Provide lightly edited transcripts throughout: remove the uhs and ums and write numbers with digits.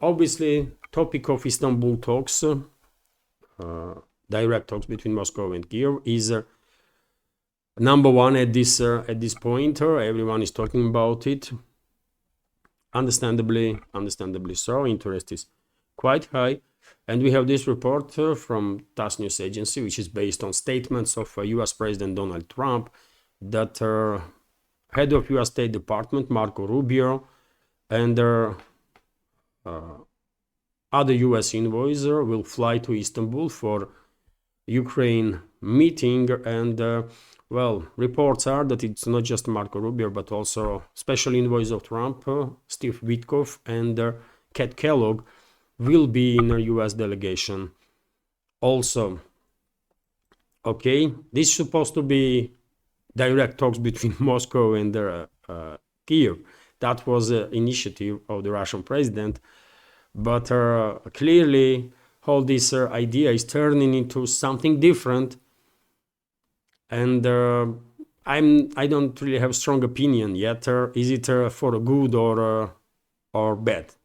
obviously, topic of Istanbul talks, direct talks between Moscow and Kiev, is number one at this point. Everyone is talking about it. Understandably so. Interest is quite high. And we have this report from TASS news agency, which is based on statements of US President Donald Trump, that head of US State Department Marco Rubio and other US envoys will fly to Istanbul for Ukraine meeting. And well, reports are that it's not just Marco Rubio, but also special envoys of Trump, Steve Witkoff and Kellogg, will be in a US delegation also. Okay, this is supposed to be direct talks between Moscow and Kiev. That was an initiative of the Russian president, but clearly all this idea is turning into something different, and I don't really have a strong opinion yet. Is it for good or bad?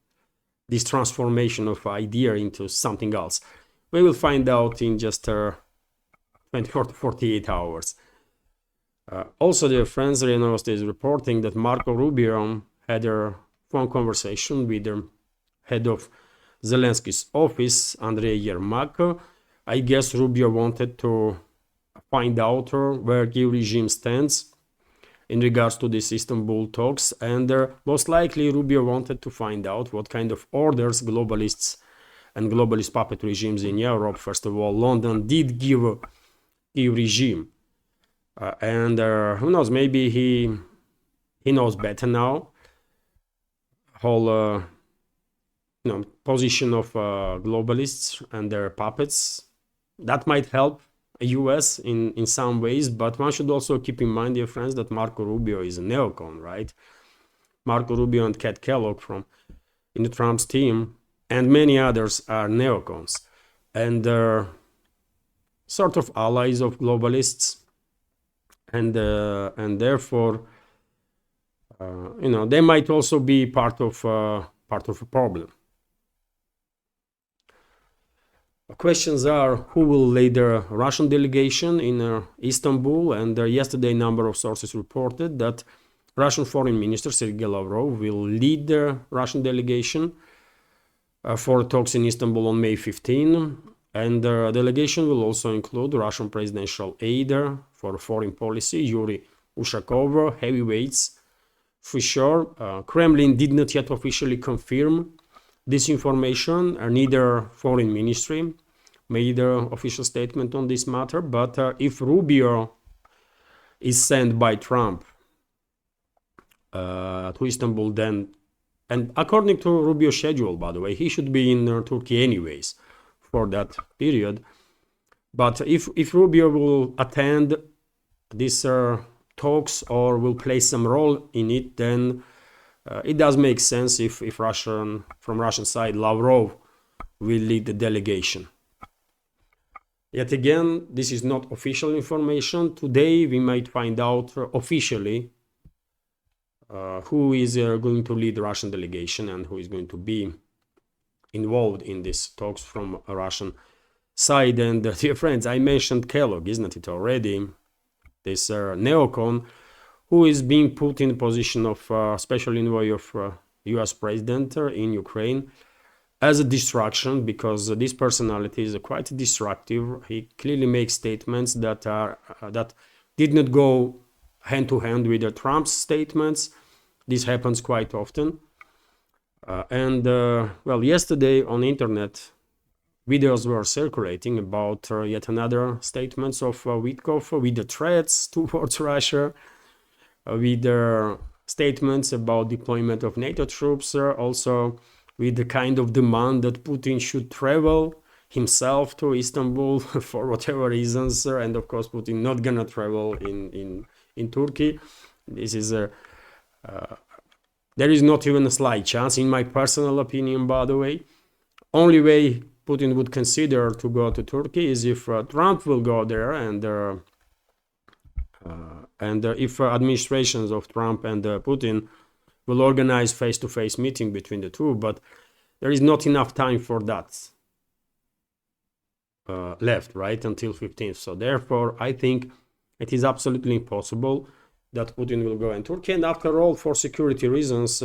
This transformation of idea into something else. We will find out in just 24 to 48 hours. Also, dear friends, RIA Novosti is reporting that Marco Rubio had a phone conversation with the head of Zelensky's office, Andrei Yermak. I guess Rubio wanted to find out where Kiev regime stands in regards to these Istanbul talks, and most likely Rubio wanted to find out what kind of orders globalists and globalist puppet regimes in Europe, first of all London, did give Kiev regime. And who knows, maybe he knows better now. Whole position of globalists and their puppets. That might help US in some ways, but one should also keep in mind, dear friends, that Marco Rubio is a neocon, right? Marco Rubio and Kellogg in the Trump's team, and many others are neocons, and sort of allies of globalists, and therefore, they might also be part of a problem. Questions are, who will lead the Russian delegation in Istanbul? And yesterday, a number of sources reported that Russian Foreign Minister Sergei Lavrov will lead the Russian delegation for talks in Istanbul on May 15. And the delegation will also include Russian presidential aider for foreign policy, Yuri Ushakov, heavyweights for sure. Kremlin did not yet officially confirm this information, neither foreign ministry made an official statement on this matter, but if Rubio is sent by Trump to Istanbul, then, and according to Rubio's schedule, by the way, he should be in Turkey anyways for that period. But if Rubio will attend these talks or will play some role in it, then it does make sense if from Russian side, Lavrov will lead the delegation. Yet again, this is not official information. Today we might find out officially who is going to lead the Russian delegation and who is going to be involved in these talks from a Russian side. And dear friends, I mentioned Kellogg, isn't it already? This neocon who is being put in the position of special envoy of US president in Ukraine as a distraction, because this personality is quite destructive. He clearly makes statements that did not go hand to hand with the Trump's statements. This happens quite often. Well, yesterday on the internet, videos were circulating about yet another statements of Witkoff with the threats towards Russia, with the statements about deployment of NATO troops, also with the kind of demand that Putin should travel himself to Istanbul for whatever reasons, and of course Putin not gonna travel in Turkey. This is there is not even a slight chance, in my personal opinion, by the way. Only way Putin would consider to go to Turkey is if Trump will go there, and if administrations of Trump and Putin will organize face-to-face meeting between the two. But there is not enough time for that left, right, until 15th. So therefore, I think it is absolutely impossible that Putin will go in Turkey. And after all, for security reasons,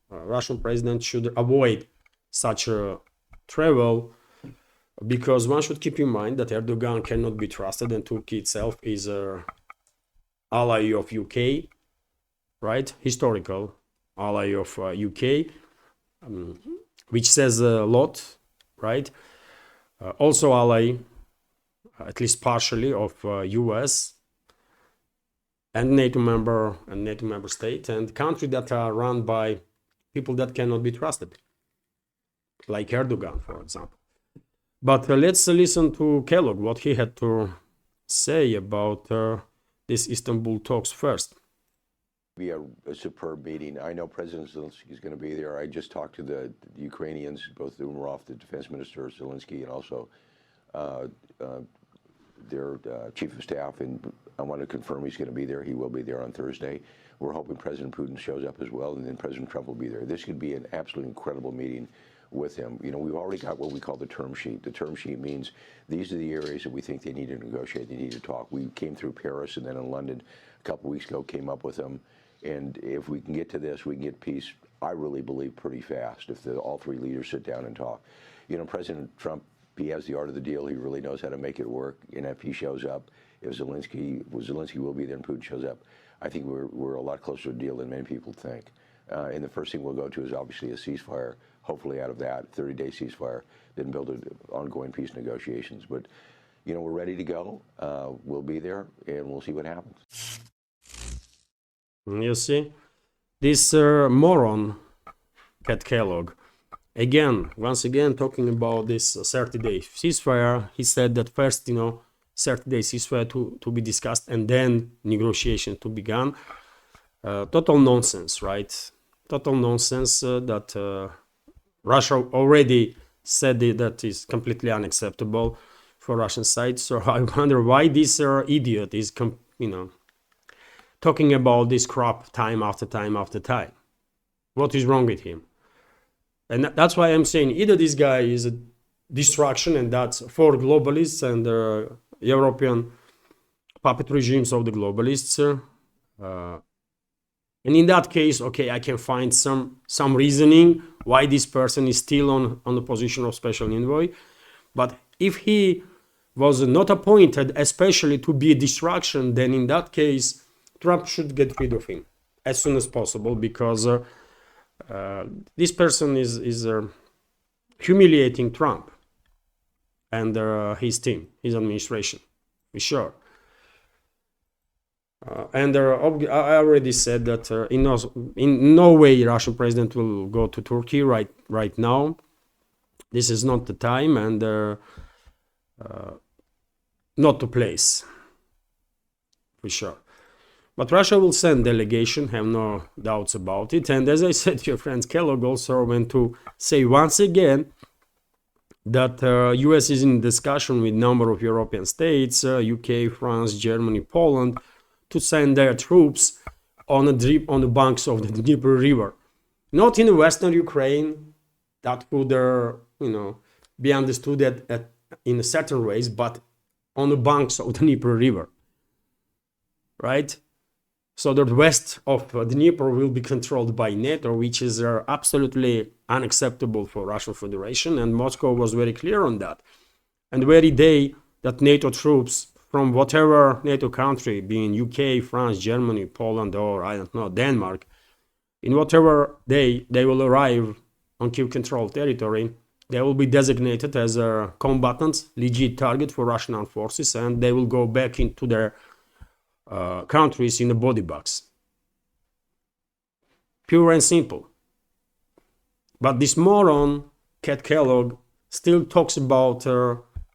Russian president should avoid such a travel, because one should keep in mind that Erdogan cannot be trusted, and Turkey itself is an ally of UK, right? Historical ally of UK, which says a lot, right? Also ally, at least partially, of US and NATO member state, and countries that are run by people that cannot be trusted, like Erdogan, for example. But let's listen to Kellogg, what he had to say about this Istanbul talks first. Be a superb meeting. I know President Zelensky is going to be there. I just talked to the Ukrainians, both Umarov, the defense minister, Zelensky, and also their chief of staff, and I want to confirm he's going to be there. He will be there on Thursday. We're hoping President Putin shows up as well, and then President Trump will be there. This could be an absolutely incredible meeting with him. You know, we've already got what we call the term sheet. The term sheet means these are the areas that we think they need to negotiate, they need to talk. We came through Paris and then in London a couple weeks ago, came up with them. And if we can get to this, we can get peace, I really believe, pretty fast if all three leaders sit down and talk. You know, President Trump, he has the art of the deal. He really knows how to make it work. And if he shows up, if Zelensky will be there and Putin shows up, I think we're a lot closer to a deal than many people think. And the first thing we'll go to is obviously a ceasefire, hopefully out of that, 30-day ceasefire, then build ongoing peace negotiations. But, you know, we're ready to go. We'll be there, and we'll see what happens. You see, this moron, Kellogg, once again, talking about this 30-day ceasefire, he said that first, 30-day ceasefire to be discussed and then negotiation to begin. Total nonsense, right? Total nonsense that Russia already said that is completely unacceptable for Russian side. So I wonder why this idiot is, talking about this crap time after time after time. What is wrong with him? And that's why I'm saying either this guy is a distraction, and that's for globalists and European puppet regimes of the globalists. And in that case, okay, I can find some reasoning why this person is still on the position of special envoy. But if he was not appointed especially to be a distraction, then in that case, Trump should get rid of him as soon as possible, because this person is humiliating Trump and his team, his administration, for sure. And I already said that in no way Russian president will go to Turkey right now. This is not the time, and not the place, for sure. But Russia will send delegation, have no doubts about it. And as I said to your friends, Kellogg also went to say once again that US is in discussion with a number of European states, UK, France, Germany, Poland, to send their troops on the banks of the Dnieper River. Not in western Ukraine, that would be understood in certain ways, but on the banks of the Dnieper River, right? So the west of the Dnieper will be controlled by NATO, which is absolutely unacceptable for Russian Federation, and Moscow was very clear on that. And the very day that NATO troops from whatever NATO country, being UK, France, Germany, Poland, or I don't know, Denmark, in whatever day they will arrive on Kiev-controlled territory, they will be designated as a combatants, legit target for Russian armed forces, and they will go back into their countries in a body box. Pure and simple. But this moron, Kellogg, still talks about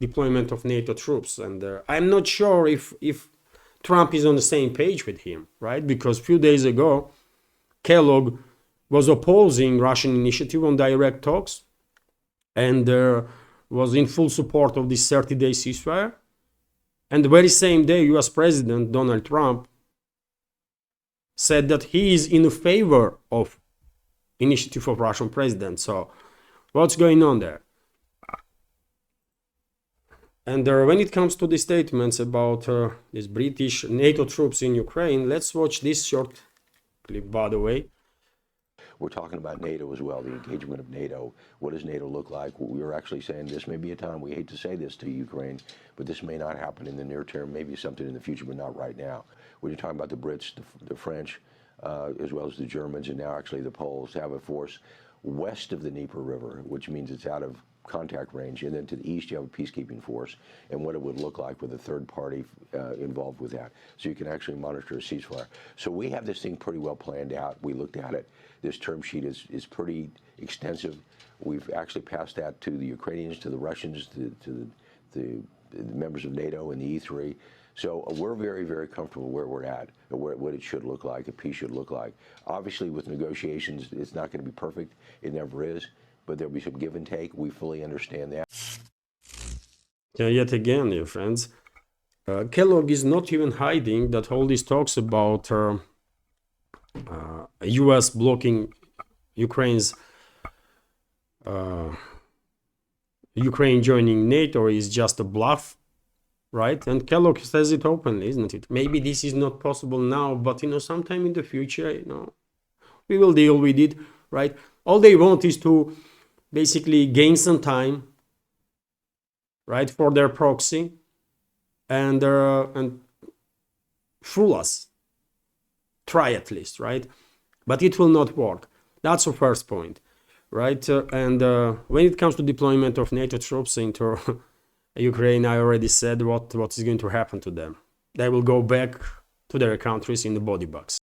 deployment of NATO troops, and I'm not sure if Trump is on the same page with him, right? Because a few days ago, Kellogg was opposing Russian initiative on direct talks and was in full support of this 30-day ceasefire. And the very same day, US President Donald Trump said that he is in favor of initiative of Russian president. So What's going on there? And when it comes to the statements about these British NATO troops in Ukraine, let's watch this short clip, by the way. We're talking about NATO as well, the engagement of NATO. What does NATO look like? We were actually saying this may be a time, we hate to say this to Ukraine, but this may not happen in the near term, maybe something in the future, but not right now. When you're talking about the Brits, the French, as well as the Germans, and now actually the Poles have a force west of the Dnieper River, which means it's out of contact range, and then to the east you have a peacekeeping force, and what it would look like with a third party involved with that, so you can actually monitor a ceasefire. So we have this thing pretty well planned out. We looked at it. This term sheet is pretty extensive. We've actually passed that to the Ukrainians, to the Russians, to the members of NATO and the E3. So we're very, very comfortable where we're at, and what it should look like, a peace should look like. Obviously, with negotiations, it's not going to be perfect. It never is. But there'll be some give and take. We fully understand that. Yet again, dear friends, Kellogg is not even hiding that all these talks about US blocking Ukraine's Ukraine joining NATO is just a bluff, right? And Kellogg says it openly, isn't it? Maybe this is not possible now, but sometime in the future, we will deal with it, right? All they want is to basically gain some time, right, for their proxy, and fool us. Try at least, right? But it will not work. That's the first point, right? And when it comes to deployment of NATO troops into Ukraine, I already said what is going to happen to them. They will go back to their countries in the body bags.